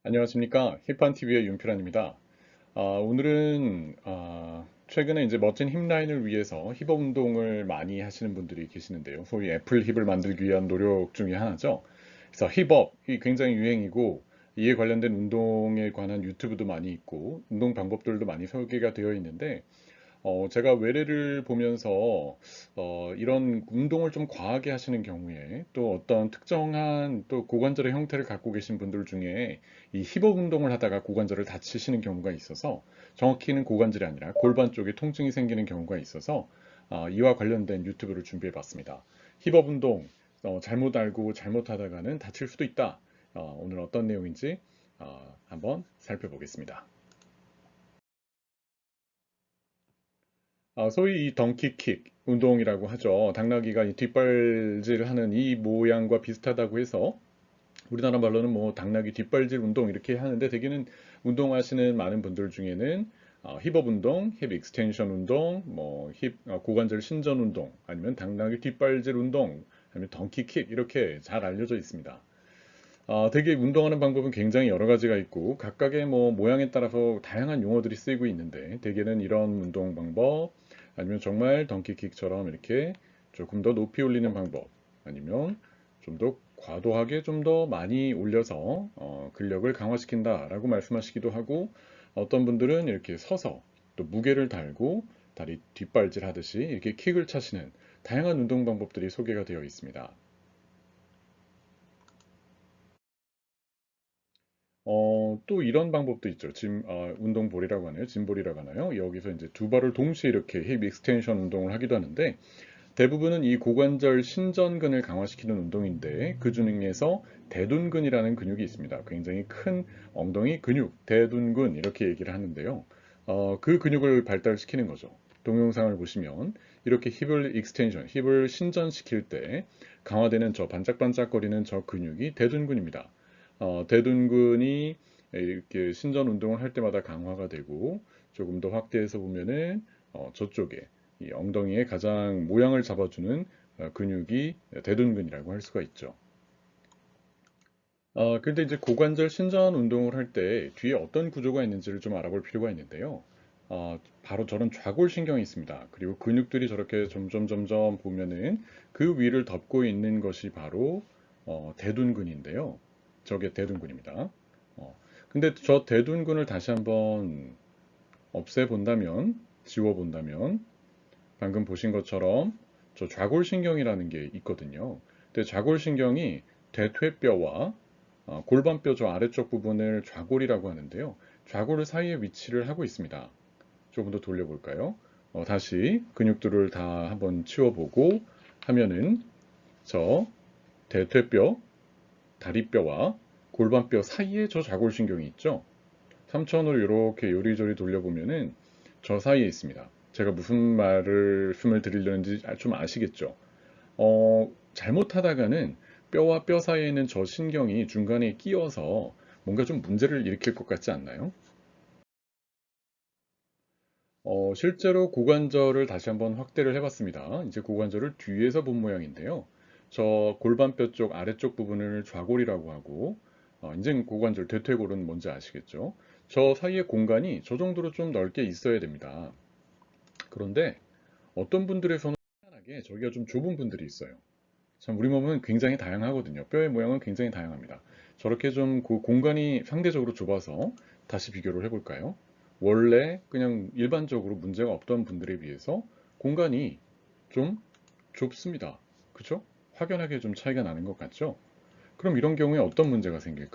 안녕하십니까. 힙한TV의 윤필환입니다. 오늘은 최근에 이제 멋진 힙라인을 위해서 힙업 운동을 많이 하시는 분들이 계시는데요. 소위 애플 힙을 만들기 위한 노력 중에 하나죠. 그래서 힙업이 굉장히 유행이고 이에 관련된 운동에 관한 유튜브도 많이 있고 운동 방법들도 많이 소개가 되어 있는데 제가 외래를 보면서 이런 운동을 좀 과하게 하시는 경우에 또 어떤 특정한 또 고관절의 형태를 갖고 계신 분들 중에 이 힙업 운동을 하다가 고관절을 다치시는 경우가 있어서 정확히는 고관절이 아니라 골반 쪽에 통증이 생기는 경우가 있어서 이와 관련된 유튜브를 준비해 봤습니다. 힙업 운동 잘못 알고 잘못하다가는 다칠 수도 있다. 오늘 어떤 내용인지 한번 살펴보겠습니다. 소위 이 덩키킥 운동이라고 하죠. 당나귀가 이 뒷발질을 하는 이 모양과 비슷하다고 해서 우리나라 말로는 뭐 당나귀 뒷발질 운동 이렇게 하는데 대개는 운동하시는 많은 분들 중에는 힙업 운동, 힙 익스텐션 운동, 뭐 힙 고관절 신전 운동, 아니면 당나귀 뒷발질 운동, 아니면 덩키킥 이렇게 잘 알려져 있습니다. 되게 운동하는 방법은 굉장히 여러 가지가 있고 각각의 뭐 모양에 따라서 다양한 용어들이 쓰이고 있는데 대개는 이런 운동 방법 아니면 정말 덩키킥처럼 이렇게 조금 더 높이 올리는 방법 아니면 좀 더 과도하게 좀 더 많이 올려서 근력을 강화시킨다라고 말씀하시기도 하고 어떤 분들은 이렇게 서서 또 무게를 달고 다리 뒷발질 하듯이 이렇게 킥을 차시는 다양한 운동 방법들이 소개가 되어 있습니다. 또 이런 방법도 있죠. 운동볼이라고 하나요? 짐볼이라고 하나요? 여기서 이제 두 발을 동시에 이렇게 힙 익스텐션 운동을 하기도 하는데 대부분은 이 고관절 신전근을 강화시키는 운동인데 그 중에서 대둔근이라는 근육이 있습니다. 굉장히 큰 엉덩이 근육, 대둔근 이렇게 얘기를 하는데요. 그 근육을 발달시키는 거죠. 동영상을 보시면 이렇게 힙을 익스텐션, 힙을 신전시킬 때 강화되는 저 반짝반짝거리는 저 근육이 대둔근입니다. 대둔근이 이렇게 신전 운동을 할 때마다 강화가 되고 조금 더 확대해서 보면은 저쪽에 이 엉덩이의 가장 모양을 잡아주는 근육이 대둔근이라고 할 수가 있죠. 근데 이제 고관절 신전 운동을 할 때 뒤에 어떤 구조가 있는지를 좀 알아볼 필요가 있는데요. 바로 저런 좌골신경이 있습니다. 그리고 근육들이 저렇게 점점 보면은 그 위를 덮고 있는 것이 바로 대둔근인데요. 저게 대둔근입니다. 어, 근데 저 대둔근을 다시 한번 없애본다면, 지워본다면 방금 보신 것처럼 저 좌골신경이라는 게 있거든요. 근데 좌골신경이 대퇴뼈와 골반뼈 저 아래쪽 부분을 좌골이라고 하는데요. 좌골 사이에 위치를 하고 있습니다. 조금 더 돌려볼까요? 다시 근육들을 다 한번 치워보고 하면은 저 대퇴뼈, 다리뼈와 골반뼈 사이에 저 좌골신경이 있죠. 삼천으로 이렇게 요리조리 돌려보면은 저 사이에 있습니다. 제가 무슨 말씀을 드리려는지 좀 아시겠죠? 잘못하다가는 뼈와 뼈 사이에 있는 저 신경이 중간에 끼어서 뭔가 좀 문제를 일으킬 것 같지 않나요? 실제로 고관절을 다시 한번 확대를 해봤습니다. 이제 고관절을 뒤에서 본 모양인데요. 저 골반뼈 쪽 아래쪽 부분을 좌골이라고 하고, 이제 고관절 대퇴골은 뭔지 아시겠죠? 저 사이의 공간이 저 정도로 좀 넓게 있어야 됩니다. 그런데 어떤 분들에서는 희한하게 저기가 좀 좁은 분들이 있어요. 참 우리 몸은 굉장히 다양하거든요. 뼈의 모양은 굉장히 다양합니다. 저렇게 좀 그 공간이 상대적으로 좁아서 다시 비교를 해볼까요? 원래 그냥 일반적으로 문제가 없던 분들에 비해서 공간이 좀 좁습니다. 그죠? 확연하게 좀 차이가 나는 것 같죠? 그럼 이런 경우에 어떤 문제가 생길까요?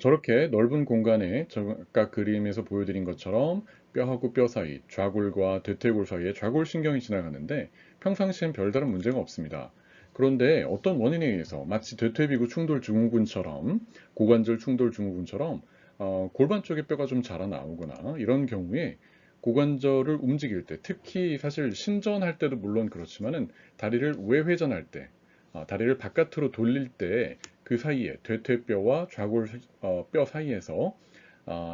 저렇게 넓은 공간에 아까 그림에서 보여드린 것처럼 뼈하고 뼈 사이, 좌골과 대퇴골 사이에 좌골신경이 지나가는데 평상시엔 별다른 문제가 없습니다. 그런데 어떤 원인에 의해서 마치 대퇴비구 충돌 증후군처럼 고관절 충돌 증후군처럼 골반 쪽에 뼈가 좀 자라나오거나 이런 경우에 고관절을 움직일 때 특히 사실 신전할 때도 물론 그렇지만은 다리를 우회회전할 때 다리를 바깥으로 돌릴 때 그 사이에 대퇴뼈와 좌골 뼈 사이에서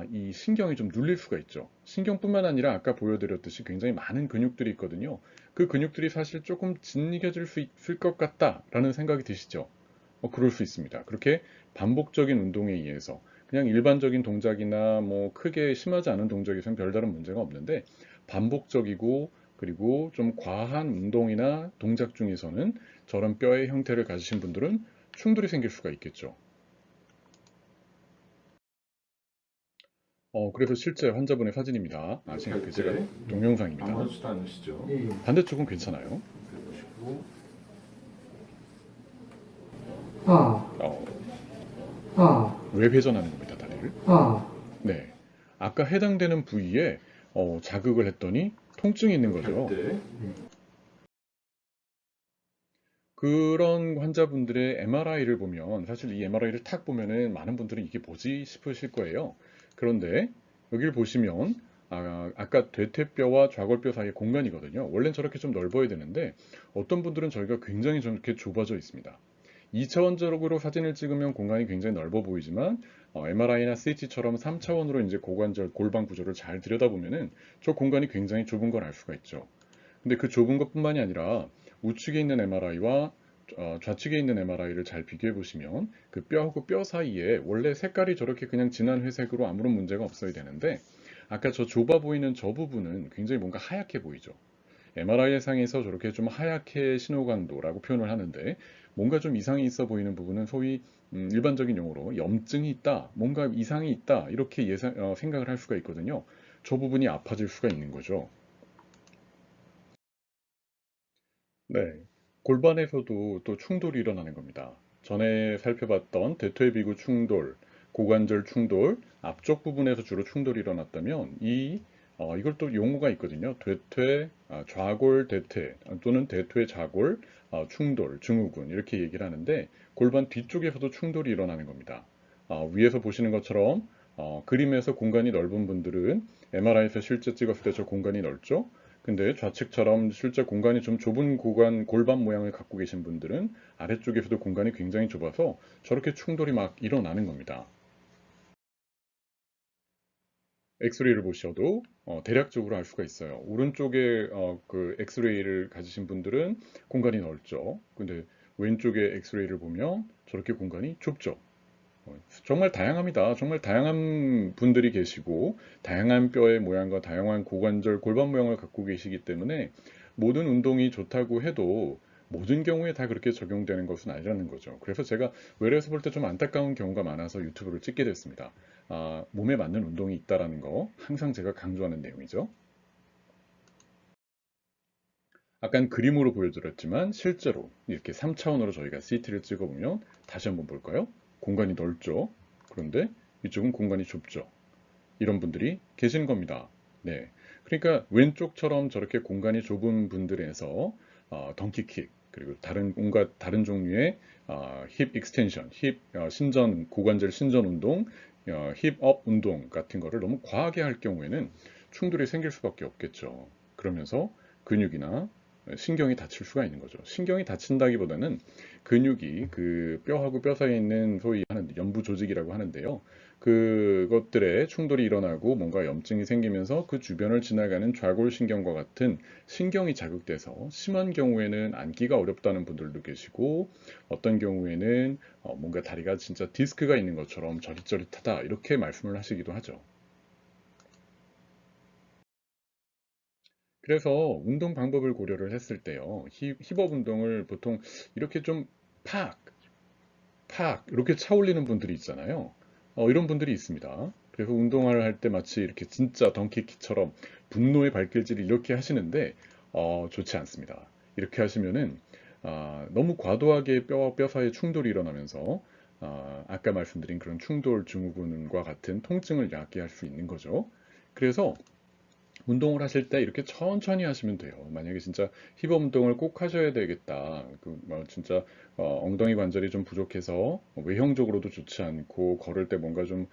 이 신경이 좀 눌릴 수가 있죠. 신경뿐만 아니라 아까 보여드렸듯이 굉장히 많은 근육들이 있거든요. 그 근육들이 사실 조금 짓이겨질 수 있을 것 같다라는 생각이 드시죠. 그럴 수 있습니다. 그렇게 반복적인 운동에 의해서 그냥 일반적인 동작이나 뭐 크게 심하지 않은 동작에서는 별다른 문제가 없는데 반복적이고 그리고 좀 과한 운동이나 동작 중에서는 저런 뼈의 형태를 가지신 분들은 충돌이 생길 수가 있겠죠. 그래서 실제 환자분의 사진입니다. 이렇게 지금 할 제가 때 동영상입니다. 아무렇지도 않으시죠? 반대쪽은 괜찮아요. 해보시고 아, 어, 아, 왜 회전하는 겁니다, 다리를. 아, 네. 아까 해당되는 부위에 자극을 했더니 통증이 있는 이렇게 거죠. 할때 그런 환자분들의 MRI를 보면 사실 이 MRI를 탁 보면은 많은 분들은 이게 뭐지 싶으실 거예요. 그런데 여기를 보시면 아까 대퇴뼈와 좌골뼈 사이의 공간이거든요. 원래는 저렇게 좀 넓어야 되는데 어떤 분들은 저희가 굉장히 저렇게 좁아져 있습니다. 2차원적으로 사진을 찍으면 공간이 굉장히 넓어 보이지만 MRI나 CT처럼 3차원으로 이제 고관절 골반 구조를 잘 들여다보면은 저 공간이 굉장히 좁은 걸 알 수가 있죠. 근데 그 좁은 것뿐만이 아니라 우측에 있는 MRI와 좌측에 있는 MRI를 잘 비교해 보시면 그 뼈하고 뼈 사이에 원래 색깔이 저렇게 그냥 진한 회색으로 아무런 문제가 없어야 되는데 아까 저 좁아 보이는 저 부분은 굉장히 뭔가 하얗게 보이죠. MRI 상에서 저렇게 좀 하얗게 신호강도라고 표현을 하는데 뭔가 좀 이상이 있어 보이는 부분은 소위 일반적인 용어로 염증이 있다, 뭔가 이상이 있다 이렇게 생각을 할 수가 있거든요. 저 부분이 아파질 수가 있는 거죠. 네. 골반에서도 또 충돌이 일어나는 겁니다. 전에 살펴봤던 대퇴비구 충돌, 고관절 충돌, 앞쪽 부분에서 주로 충돌이 일어났다면 이걸 또 용어가 있거든요. 좌골 대퇴 또는 대퇴 좌골 충돌, 증후군 이렇게 얘기를 하는데 골반 뒤쪽에서도 충돌이 일어나는 겁니다. 위에서 보시는 것처럼 그림에서 공간이 넓은 분들은 MRI에서 실제 찍었을 때 저 공간이 넓죠. 근데 좌측처럼 실제 공간이 좀 좁은 골반 모양을 갖고 계신 분들은 아래쪽에서도 공간이 굉장히 좁아서 저렇게 충돌이 막 일어나는 겁니다. 엑스레이를 보셔도 대략적으로 알 수가 있어요. 오른쪽에 그 엑스레이를 가지신 분들은 공간이 넓죠. 근데 왼쪽에 엑스레이를 보면 저렇게 공간이 좁죠. 정말 다양합니다. 정말 다양한 분들이 계시고 다양한 뼈의 모양과 다양한 고관절, 골반 모양을 갖고 계시기 때문에 모든 운동이 좋다고 해도 모든 경우에 다 그렇게 적용되는 것은 아니라는 거죠. 그래서 제가 외래에서 볼 때 좀 안타까운 경우가 많아서 유튜브를 찍게 됐습니다. 몸에 맞는 운동이 있다라는 거 항상 제가 강조하는 내용이죠. 아까 그림으로 보여드렸지만 실제로 이렇게 3차원으로 저희가 CT를 찍어보면 다시 한번 볼까요? 공간이 넓죠. 그런데 이쪽은 공간이 좁죠. 이런 분들이 계신 겁니다. 네. 그러니까 왼쪽처럼 저렇게 공간이 좁은 분들에서 덩키킥 그리고 온갖 다른 종류의 힙 익스텐션, 힙 신전 고관절 신전 운동, 힙업 운동 같은 거를 너무 과하게 할 경우에는 충돌이 생길 수밖에 없겠죠. 그러면서 근육이나 신경이 다칠 수가 있는 거죠. 신경이 다친다기보다는 근육이 그 뼈하고 뼈 사이에 있는 소위 하는 연부 조직이라고 하는데요. 그것들의 충돌이 일어나고 뭔가 염증이 생기면서 그 주변을 지나가는 좌골신경과 같은 신경이 자극돼서 심한 경우에는 앉기가 어렵다는 분들도 계시고 어떤 경우에는 뭔가 다리가 진짜 디스크가 있는 것처럼 저릿저릿하다 이렇게 말씀을 하시기도 하죠. 그래서 운동 방법을 고려를 했을 때요. 힙업 운동을 보통 이렇게 좀 팍, 팍 이렇게 차올리는 분들이 있잖아요. 이런 분들이 있습니다. 그래서 운동을 할 때 마치 이렇게 진짜 덩키키처럼 분노의 발길질을 이렇게 하시는데 좋지 않습니다. 이렇게 하시면은 너무 과도하게 뼈와 뼈 사이에 충돌이 일어나면서 아까 말씀드린 그런 충돌 증후군과 같은 통증을 야기할 수 있는 거죠. 그래서 운동을 하실 때 이렇게 천천히 하시면 돼요. 만약에 진짜 힙업 운동을 꼭 하셔야 되겠다. 진짜 엉덩이 관절이 좀 부족해서 외형적으로도 좋지 않고 걸을 때 뭔가 좀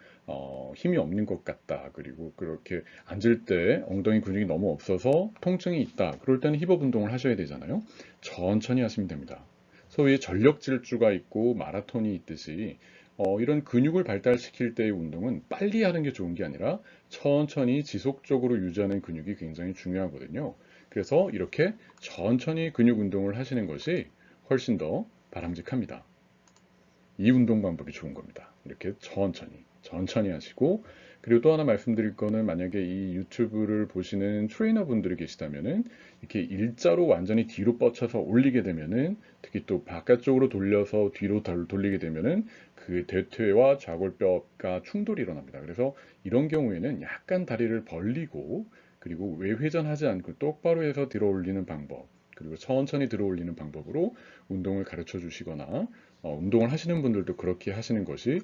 힘이 없는 것 같다. 그리고 그렇게 앉을 때 엉덩이 근육이 너무 없어서 통증이 있다. 그럴 때는 힙업 운동을 하셔야 되잖아요. 천천히 하시면 됩니다. 소위 전력 질주가 있고 마라톤이 있듯이 이런 근육을 발달시킬 때의 운동은 빨리 하는 게 좋은 게 아니라 천천히 지속적으로 유지하는 근육이 굉장히 중요하거든요. 그래서 이렇게 천천히 근육 운동을 하시는 것이 훨씬 더 바람직합니다. 이 운동 방법이 좋은 겁니다. 이렇게 천천히 하시고, 그리고 또 하나 말씀드릴 거는 만약에 이 유튜브를 보시는 트레이너 분들이 계시다면은 이렇게 일자로 완전히 뒤로 뻗쳐서 올리게 되면은, 특히 또 바깥쪽으로 돌려서 뒤로 돌리게 되면은 그 대퇴와 좌골뼈가 충돌이 일어납니다. 그래서 이런 경우에는 약간 다리를 벌리고, 그리고 외회전하지 않고 똑바로 해서 들어 올리는 방법, 그리고 천천히 들어 올리는 방법으로 운동을 가르쳐 주시거나, 운동을 하시는 분들도 그렇게 하시는 것이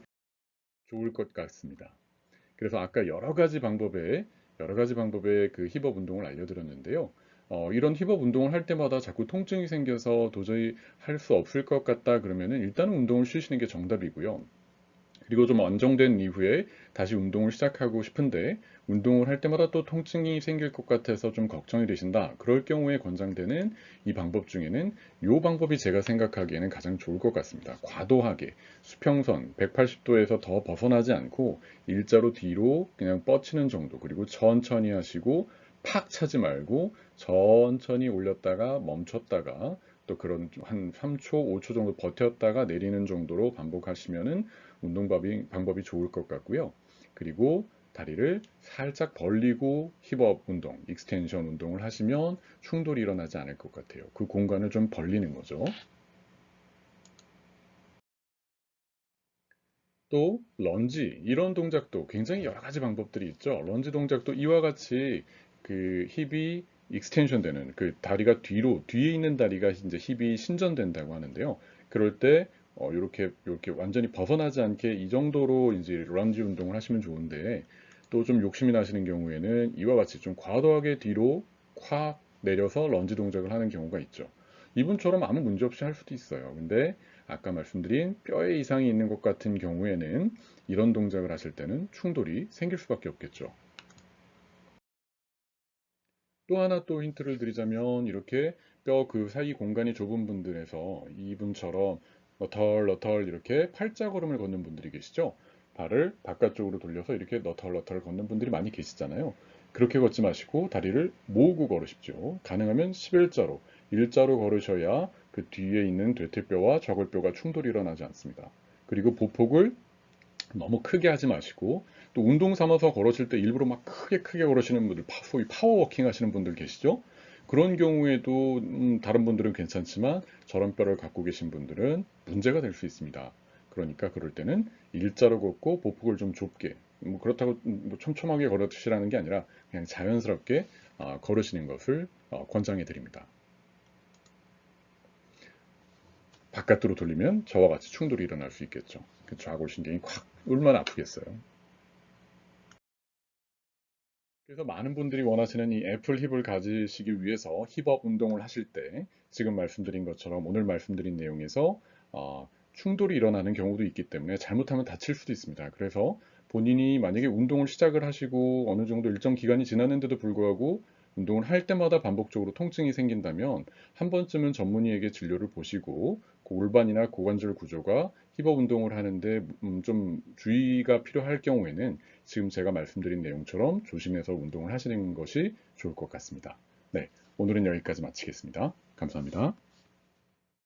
좋을 것 같습니다. 그래서 아까 여러 가지 방법의 그 힙업 운동을 알려드렸는데요. 이런 힙업 운동을 할 때마다 자꾸 통증이 생겨서 도저히 할 수 없을 것 같다 그러면은 일단은 운동을 쉬시는 게 정답이고요. 그리고 좀 안정된 이후에 다시 운동을 시작하고 싶은데 운동을 할 때마다 또 통증이 생길 것 같아서 좀 걱정이 되신다. 그럴 경우에 권장되는 이 방법 중에는 이 방법이 제가 생각하기에는 가장 좋을 것 같습니다. 과도하게 수평선 180도에서 더 벗어나지 않고 일자로 뒤로 그냥 뻗치는 정도, 그리고 천천히 하시고 팍 차지 말고 천천히 올렸다가 멈췄다가 또 그런 한 3초, 5초 정도 버텼다가 내리는 정도로 반복하시면은 방법이 좋을 것 같고요. 그리고 다리를 살짝 벌리고 힙업 운동, 익스텐션 운동을 하시면 충돌이 일어나지 않을 것 같아요. 그 공간을 좀 벌리는 거죠. 또 런지 이런 동작도 굉장히 여러 가지 방법들이 있죠. 런지 동작도 이와 같이 그 힙이 익스텐션 되는, 그 다리가 뒤에 있는 다리가 이제 힙이 신전된다고 하는데요. 그럴 때 이렇게 완전히 벗어나지 않게 이 정도로 이제 런지 운동을 하시면 좋은데, 또 좀 욕심이 나시는 경우에는 이와 같이 좀 과도하게 뒤로 콱 내려서 런지 동작을 하는 경우가 있죠. 이분처럼 아무 문제 없이 할 수도 있어요. 근데 아까 말씀드린 뼈에 이상이 있는 것 같은 경우에는 이런 동작을 하실 때는 충돌이 생길 수밖에 없겠죠. 또 하나 또 힌트를 드리자면 이렇게 뼈 그 사이 공간이 좁은 분들에서 이분처럼 너털너털 이렇게 팔자걸음을 걷는 분들이 계시죠. 발을 바깥쪽으로 돌려서 이렇게 너털너털 걷는 분들이 많이 계시잖아요. 그렇게 걷지 마시고 다리를 모으고 걸으십시오. 가능하면 11자로, 일자로 걸으셔야 그 뒤에 있는 대퇴뼈와 좌골뼈가 충돌이 일어나지 않습니다. 그리고 보폭을 너무 크게 하지 마시고, 또 운동 삼아서 걸으실 때 일부러 막 크게 걸으시는 분들, 소위 파워워킹 하시는 분들 계시죠? 그런 경우에도 다른 분들은 괜찮지만 저런 뼈를 갖고 계신 분들은 문제가 될 수 있습니다. 그러니까 그럴 때는 일자로 걷고 보폭을 좀 좁게, 뭐 그렇다고 뭐 촘촘하게 걸으시라는 게 아니라 그냥 자연스럽게 걸으시는 것을 권장해 드립니다. 바깥으로 돌리면 저와 같이 충돌이 일어날 수 있겠죠. 그 좌골신경이 콱 얼마나 아프겠어요. 그래서 많은 분들이 원하시는 이 애플 힙을 가지시기 위해서 힙업 운동을 하실 때 지금 말씀드린 것처럼 오늘 말씀드린 내용에서 충돌이 일어나는 경우도 있기 때문에 잘못하면 다칠 수도 있습니다. 그래서 본인이 만약에 운동을 시작을 하시고 어느 정도 일정 기간이 지났는데도 불구하고 운동을 할 때마다 반복적으로 통증이 생긴다면 한 번쯤은 전문의에게 진료를 보시고 골반이나 고관절 구조가 힙업 운동을 하는데 좀 주의가 필요할 경우에는 지금 제가 말씀드린 내용처럼 조심해서 운동을 하시는 것이 좋을 것 같습니다. 네, 오늘은 여기까지 마치겠습니다. 감사합니다.